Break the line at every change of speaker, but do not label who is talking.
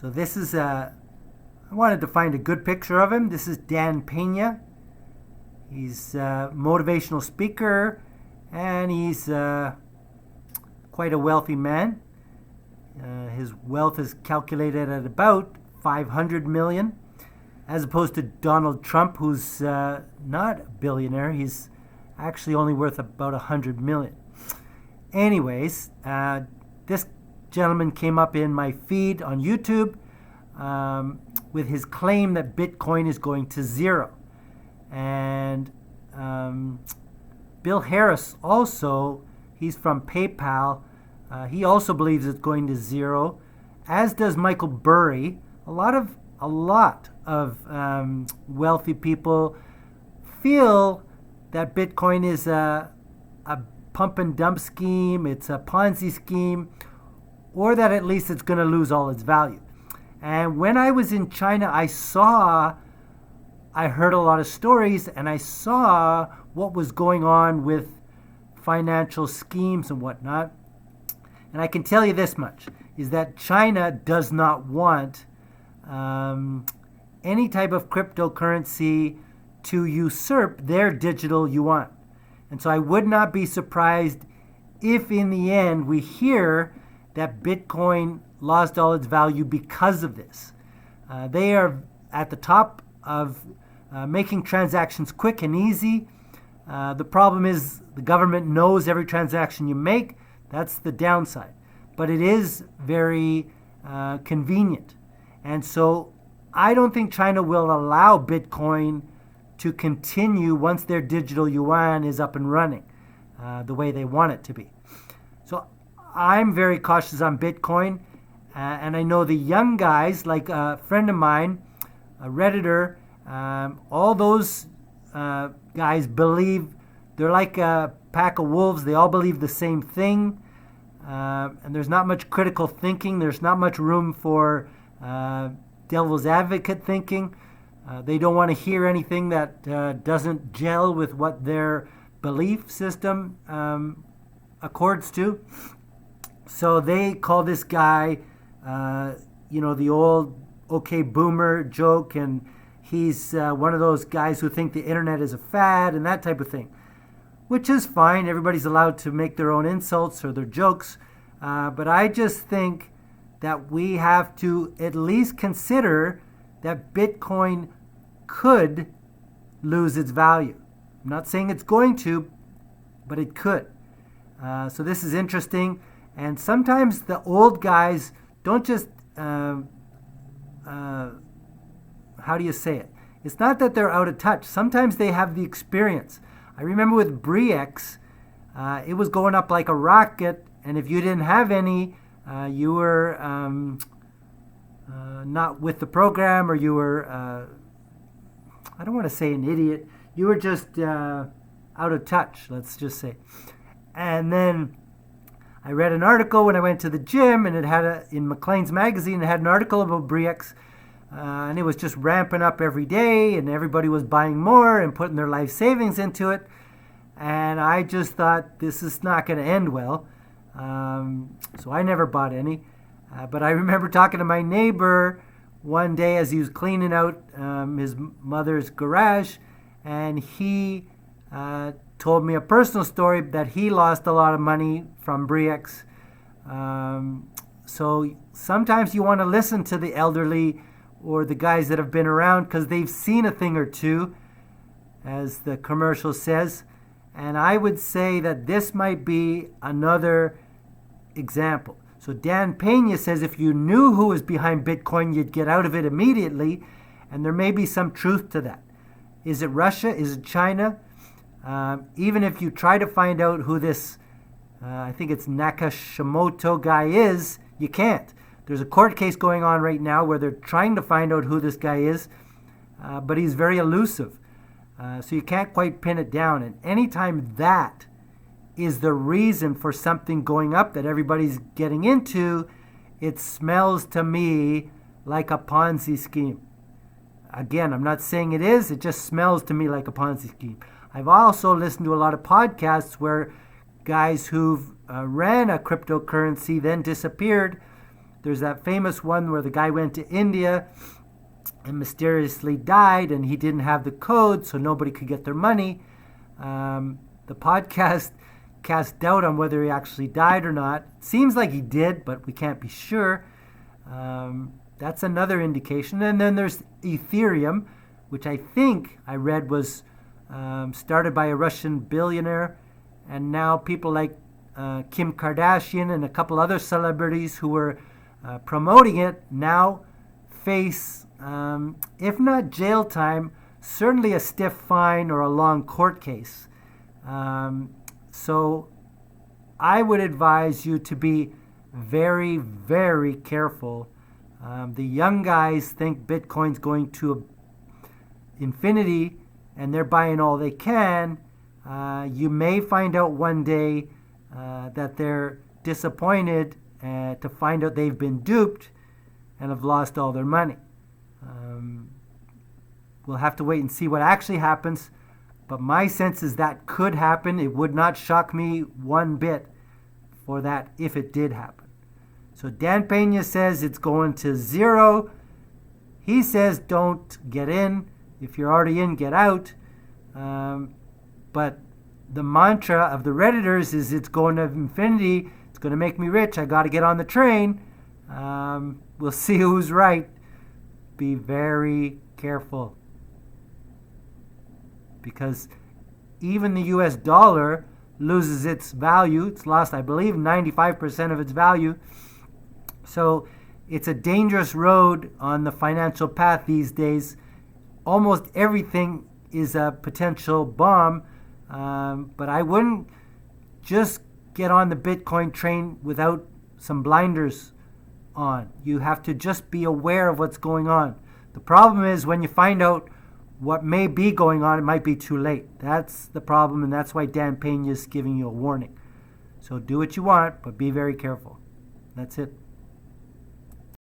So this is I wanted to find a good picture of him. This is Dan Pena. He's a motivational speaker, and he's quite a wealthy man. His wealth is calculated at about 500 million, as opposed to Donald Trump, who's not a billionaire. He's actually only worth about 100 million. Anyways, this gentleman came up in my feed on YouTube with his claim that Bitcoin is going to zero. And Bill Harris also, he's from PayPal. He also believes it's going to zero, as does Michael Burry. A lot of wealthy people feel that Bitcoin is a pump and dump scheme, it's a Ponzi scheme, or that at least it's going to lose all its value. And when I was in China, I heard a lot of stories, and I saw what was going on with financial schemes and whatnot. And I can tell you this much, is that China does not want any type of cryptocurrency to usurp their digital yuan. And so I would not be surprised if in the end we hear that Bitcoin lost all its value because of this. They are at the top of making transactions quick and easy. The problem is the government knows every transaction you make. That's the downside. But it is very convenient. And so I don't think China will allow Bitcoin to continue once their digital yuan is up and running the way they want it to be. So I'm very cautious on Bitcoin. And I know the young guys, like a friend of mine, a Redditor, all those guys believe they're like a pack of wolves. They all believe the same thing. And there's not much critical thinking. There's not much room for devil's advocate thinking. They don't want to hear anything that doesn't gel with what their belief system accords to. So they call this guy, the old okay boomer joke, and he's one of those guys who think the internet is a fad and that type of thing, which is fine. Everybody's allowed to make their own insults or their jokes. But I just think that we have to at least consider that Bitcoin could lose its value. I'm not saying it's going to, but it could. So this is interesting. And sometimes the old guys don't just, how do you say it? It's not that they're out of touch. Sometimes they have the experience. I remember with Bre-X, it was going up like a rocket, and if you didn't have any, you were not with the program, or you were, I don't want to say an idiot, you were just out of touch, let's just say. And then I read an article when I went to the gym, and it had in Maclean's magazine, it had an article about Bre-X, and it was just ramping up every day, and everybody was buying more and putting their life savings into it. And I just thought, this is not going to end well. So I never bought any. But I remember talking to my neighbor one day as he was cleaning out his mother's garage, and he told me a personal story that he lost a lot of money from Bre-X. So sometimes you want to listen to the elderly or the guys that have been around, because they've seen a thing or two, as the commercial says. And I would say that this might be another example. So Dan Pena says if you knew who was behind Bitcoin, you'd get out of it immediately. And there may be some truth to that. Is it Russia? Is it China? Even if you try to find out who this, I think it's Nakashimoto guy is, you can't. There's a court case going on right now where they're trying to find out who this guy is, but he's very elusive. So you can't quite pin it down. And anytime that is the reason for something going up that everybody's getting into, it smells to me like a Ponzi scheme. Again, I'm not saying it is, it just smells to me like a Ponzi scheme. I've also listened to a lot of podcasts where guys who've ran a cryptocurrency then disappeared, There's that famous one where the guy went to India and mysteriously died, and he didn't have the code, so nobody could get their money. The podcast cast doubt on whether he actually died or not. Seems like he did, but we can't be sure. That's another indication. And then there's Ethereum, which I think I read was started by a Russian billionaire, and now people like Kim Kardashian and a couple other celebrities who were promoting it now face, if not jail time, certainly a stiff fine or a long court case. So I would advise you to be very, very careful. The young guys think Bitcoin's going to infinity and they're buying all they can. You may find out one day that they're disappointed to find out they've been duped and have lost all their money. We'll have to wait and see what actually happens, but my sense is that could happen. It would not shock me one bit for that if it did happen. So Dan Pena says it's going to zero. He says don't get in. If you're already in, get out. But the mantra of the Redditors is it's going to infinity. It's going to make me rich. I got to get on the train. We'll see who's right. Be very careful. Because even the US dollar loses its value. It's lost, I believe, 95% of its value. So it's a dangerous road on the financial path these days. Almost everything is a potential bomb. But I wouldn't just get on the Bitcoin train without some blinders on. You have to just be aware of what's going on. The problem is when you find out what may be going on, it might be too late. That's the problem, and that's why Dan Pena is giving you a warning. So do what you want, but be very careful. That's it.